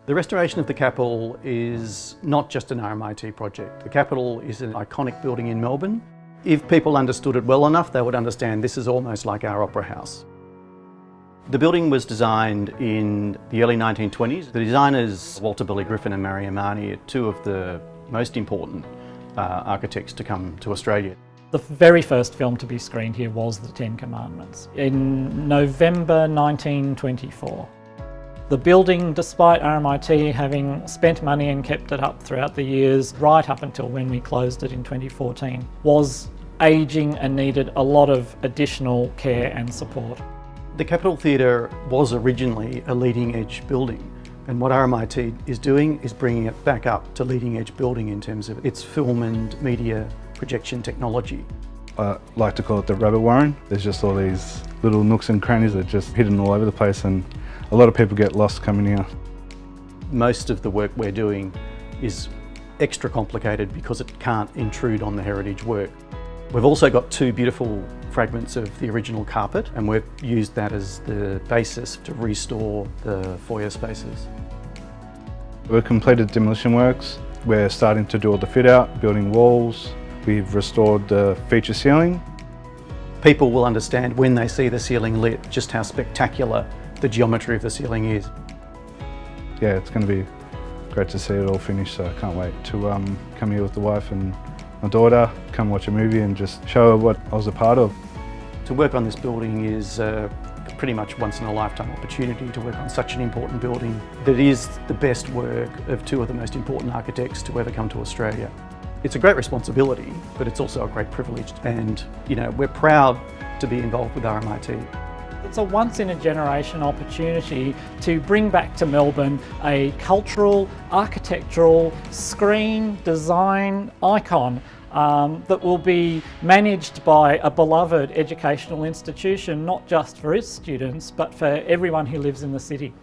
The restoration of the Capitol is not just an RMIT project. The Capitol is an iconic building in Melbourne. If people understood it well enough, they would understand this is almost like our Opera House. The building was designed in the early 1920s. The designers, Walter Billy Griffin and Mariam Marnie, are two of the most important architects to come to Australia. The very first film to be screened here was The Ten Commandments in November 1924. The building, despite RMIT having spent money and kept it up throughout the years, right up until when we closed it in 2014, was ageing and needed a lot of additional care and support. The Capitol Theatre was originally a leading edge building, and what RMIT is doing is bringing it back up to leading edge building in terms of its film and media projection technology. I like to call it the rabbit warren. There's just all these little nooks and crannies that are just hidden all over the place, and a lot of people get lost coming here. Most of the work we're doing is extra complicated because it can't intrude on the heritage work. We've also got two beautiful fragments of the original carpet, and we've used that as the basis to restore the foyer spaces. We've completed demolition works. We're starting to do all the fit out, building walls. We've restored the feature ceiling. People will understand when they see the ceiling lit just how spectacular the geometry of the ceiling is. Yeah, it's going to be great to see it all finished, so I can't wait to come here with the wife and my daughter, come watch a movie and just show her what I was a part of. To work on this building is pretty much once in a lifetime opportunity to work on such an important building that is the best work of two of the most important architects to ever come to Australia. It's a great responsibility, but it's also a great privilege, and we're proud to be involved with RMIT. It's a once-in-a-generation opportunity to bring back to Melbourne a cultural, architectural, screen design icon that will be managed by a beloved educational institution, not just for its students, but for everyone who lives in the city.